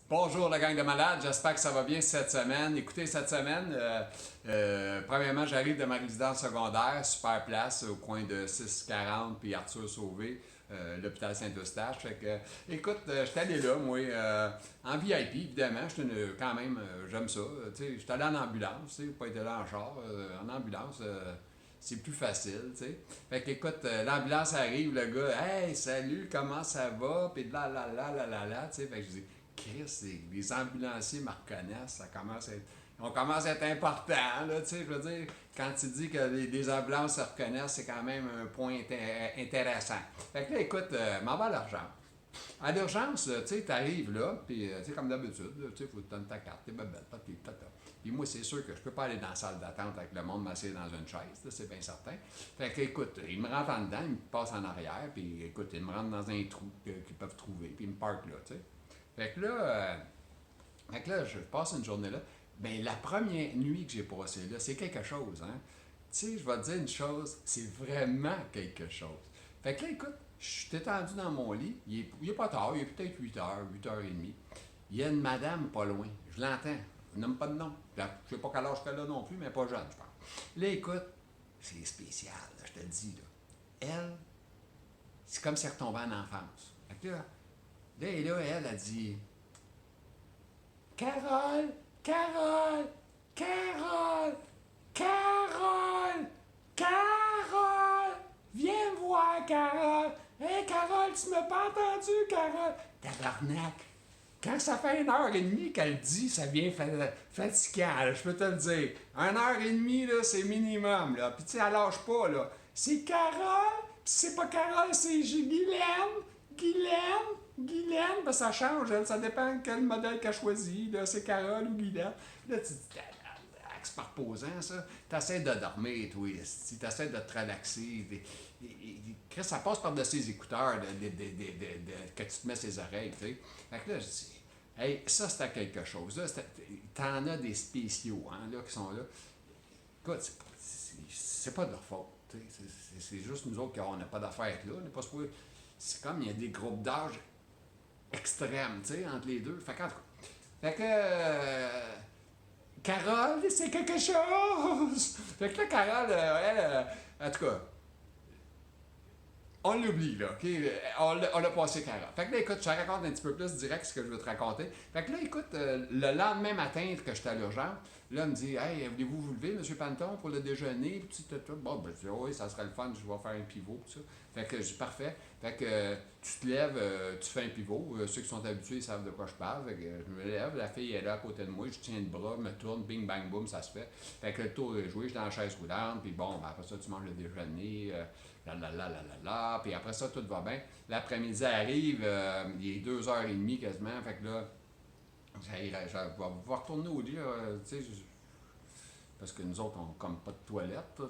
Bonjour la gang de malades, j'espère que ça va bien cette semaine. Écoutez, cette semaine, premièrement, j'arrive de ma résidence secondaire, super place, au coin de 640 puis Arthur Sauvé, l'hôpital Saint-Eustache. Fait que, écoute, j'étais allé là, moi, en VIP, évidemment, quand même, j'aime ça. Tu sais, j'étais allé en ambulance, tu sais, pas été là en char, en ambulance. C'est plus facile, tu sais. Fait que, écoute, l'ambulance arrive, le gars, hey, salut, comment ça va? Puis là, tu sais. Fait que je dis, Chris, les ambulanciers me reconnaissent, on commence à être important, là, tu sais, je veux dire, quand tu dis que les ambulances se reconnaissent, c'est quand même un point intéressant. Fait que là, écoute, m'en va à l'urgence. À l'urgence, tu sais, t'arrives là, puis, tu sais, comme d'habitude, tu sais, faut que tu donnes ta carte, t'es bebelle, tata. Puis moi, c'est sûr que je peux pas aller dans la salle d'attente avec le monde m'asseoir dans une chaise, là, c'est bien certain. Fait que, écoute, il me rentre en dedans, il me passe en arrière, puis, écoute, il me rentre dans un trou qu'ils peuvent trouver, puis il me parque là, tu sais. Fait que là, je passe une journée là. Ben, la première nuit que j'ai passée là, c'est quelque chose, hein. Tu sais, je vais te dire une chose, c'est vraiment quelque chose. Fait que là, écoute, je suis étendu dans mon lit, il est pas tard, il est peut-être 8h, 8h30. Il y a une madame pas loin, je l'entends, je nomme pas de nom. Je sais pas quel âge qu'elle a non plus, mais pas jeune, je pense. Là, écoute, c'est spécial, là, je te le dis, là. Elle, c'est comme si elle retombait en enfance. Fait que elle a dit Carole, Carole, Carole, Carole, Carole, viens me voir, Carole. Hé, Carole, tu m'as pas entendu, Carole. Tabarnak. Quand ça fait 1h30 qu'elle dit, ça vient fatigant, je peux te le dire. 1h30, là, c'est minimum, là. Puis tu sais, elle lâche pas, là. C'est Carole, pis c'est pas Carole, c'est Guylaine, Guylaine, Guylaine, ben ça change, elle, ça dépend quel modèle qu'elle choisit, là, c'est Carole ou Guylaine. Là, tu dis, c'est pas reposant, ça. T'essaies de dormir, toi, si t'essaies de te relaxer. Ça passe par-dessus les écouteurs que tu te mets ses oreilles, tu sais. Fait que là, je dis, hey, ça, c'était quelque chose. Là, t'en as des spéciaux, hein, là, qui sont là. Écoute, c'est pas de leur faute. C'est juste nous autres qu'on n'a pas d'affaires là. On n'est pas supposé. C'est comme il y a des groupes d'âge extrêmes, tu sais, entre les deux. Fait qu'en tout cas. Fait que. Carole, c'est quelque chose! Fait que là, Carole, en tout cas, on l'oublie, là, OK? On l'a passé Carole. Fait que là, écoute, je te raconte un petit peu plus direct ce que je veux te raconter. Fait que là, écoute, le lendemain matin que j'étais à l'urgence, là, elle me dit, hey, voulez-vous vous lever, M. Panton, pour le déjeuner? Puis tout. Bon, ben, je dis, oui, ça serait le fun, je vais faire un pivot, tout ça. Fait que je dis, parfait. Fait que tu te lèves, tu fais un pivot. Ceux qui sont habitués savent de quoi je parle. Fait que je me lève, la fille est là à côté de moi, je tiens le bras, me tourne, bing, bang, boum, ça se fait. Fait que le tour est joué, je suis dans la chaise roulante, puis bon, ben, après ça, tu manges le déjeuner, puis après ça, tout va bien. L'après-midi arrive, il est 2h30 quasiment, fait que là, je vais retourner au lit, tu sais, parce que nous autres, on n'a comme pas de toilette.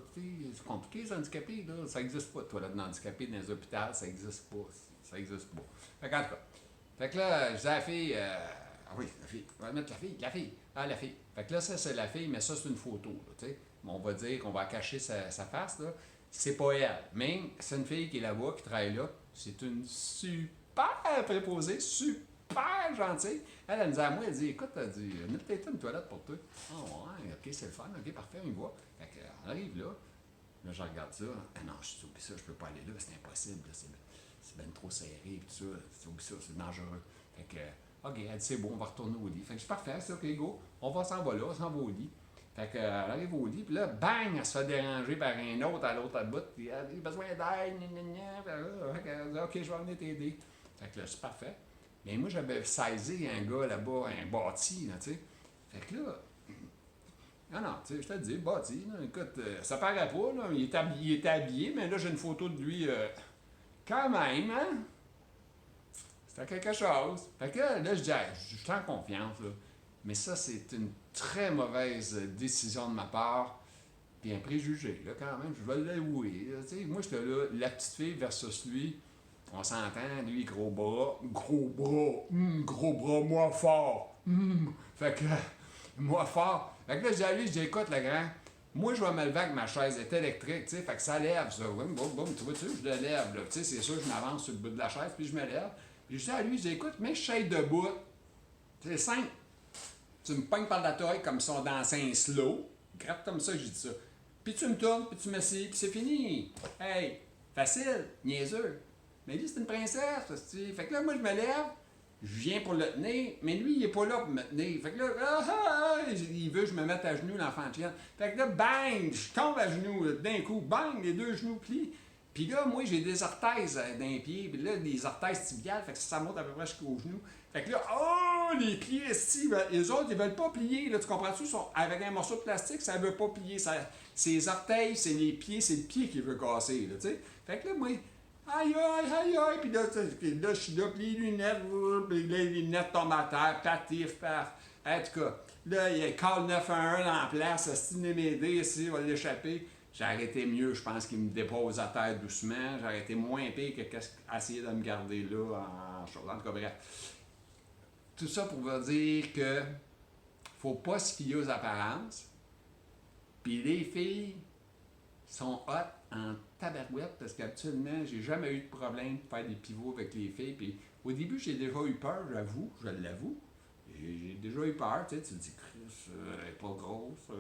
C'est compliqué, les handicapés. Là. Ça n'existe pas, de toilette d'handicapés dans les hôpitaux. Ça n'existe pas. Ça n'existe pas. Fait qu'en tout cas. Fait que là, je dis à la fille, ah oui, la fille. On va mettre la fille. La fille. Ah, la fille. Fait que là, ça, c'est la fille, mais ça, c'est une photo. Là, on va dire qu'on va cacher sa face. Là. C'est pas elle. Mais c'est une fille qui est là-bas, qui travaille là. C'est une super préposée, super gentille. Elle me dit à moi, elle dit, écoute, elle dit, on a peut-être une toilette pour toi. Ah ouais, ok, c'est le fun, ok, parfait, on y va. Fait qu'on arrive là, je regarde ça. Ah non, je dis, oublie ça, je peux pas aller là, c'est impossible, là, c'est bien trop serré, tout ça, oublie ça, c'est dangereux. Fait que, ok, elle dit, c'est bon, on va retourner au lit. Fait que je dis, parfait, c'est ok, go, s'en va là, on s'en va au lit. Fait qu'elle arrive au lit, puis là, bang, elle se fait déranger par un autre à l'autre bout, puis elle a besoin d'aide, Fait qu'elle dit, ok, je vais venir t'aider. Fait que là, c'est parfait. Mais moi, j'avais saisi un gars là-bas, un bâti, là, tu sais. Fait que là, non, tu sais, je te dis, bâti, là, écoute, ça paraît pas, là, il était habillé, mais là, j'ai une photo de lui, quand même, hein? C'était quelque chose. Fait que là, je dis, hey, je suis en confiance, là. Mais ça, c'est une très mauvaise décision de ma part. Puis un préjugé, là, quand même, je vais l'avouer. Tu sais, moi, j'étais là, la petite fille versus lui. On s'entend, lui, gros bras, moi fort. Fait que, moi fort. Fait que là, je dis à lui, je dis, écoute, le grand, moi, je vais me lever avec ma chaise, elle est électrique, tu sais, fait que ça lève, ça. Boum, tu vois-tu, je le lève, là. Tu sais, c'est sûr, je m'avance sur le bout de la chaise, puis je me lève. Puis je dis à lui, je dis, écoute, mais je suis debout. C'est simple. Tu me pognes par la taille comme si on dansait un slow. Gratte comme ça, j'ai dit ça. Puis tu me tournes, puis tu m'assieds, puis c'est fini. Hey, facile, niaiseux. Mais lui, c'est une princesse, hostie. Fait que là, moi, je me lève, je viens pour le tenir, mais lui, il est pas là pour me tenir. Fait que là, il veut que je me mette à genoux, l'enfant de chienne. Fait que là, bang, je tombe à genoux, d'un coup, bang, les deux genoux plient. Puis là, moi, j'ai des orthèses d'un pied, puis là, des orthèses tibiales, fait que ça monte à peu près jusqu'aux genoux. Fait que là, oh, les pieds, les autres, ils veulent pas plier, là, tu comprends-tu? Ils sont avec un morceau de plastique, ça veut pas plier. C'est les orteils, c'est les pieds, c'est le pied qui veut casser, là, tu sais. Fait que là, moi, aïe, aïe, aïe, puis là, je suis là, puis les lunettes, puis là, les lunettes tombent à terre, patif, paf. En tout cas, là, il y a call 911 en place, si venez m'aider, ici, il va l'échapper. J'ai arrêté mieux, je pense qu'il me dépose à terre doucement. J'ai arrêté moins pire qu'essayer de me garder là en chose. En tout cas, bref. Tout ça pour vous dire que faut pas se fier aux apparences. Puis les filles sont hot en tabarouette parce qu'habituellement, j'ai jamais eu de problème de faire des pivots avec les filles. Puis au début, j'ai déjà eu peur, j'avoue, je l'avoue. J'ai déjà eu peur, tu sais, tu te dis, Chris, elle est pas grosse,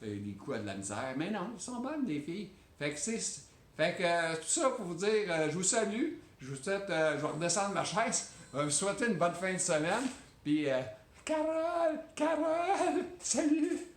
des coups à de la misère. Mais non, elles sont bonnes, les filles. Fait que tout ça pour vous dire, je vous salue, je vous souhaite, je vais redescendre ma chaise, vous souhaiter une bonne fin de semaine, puis Carole, salut!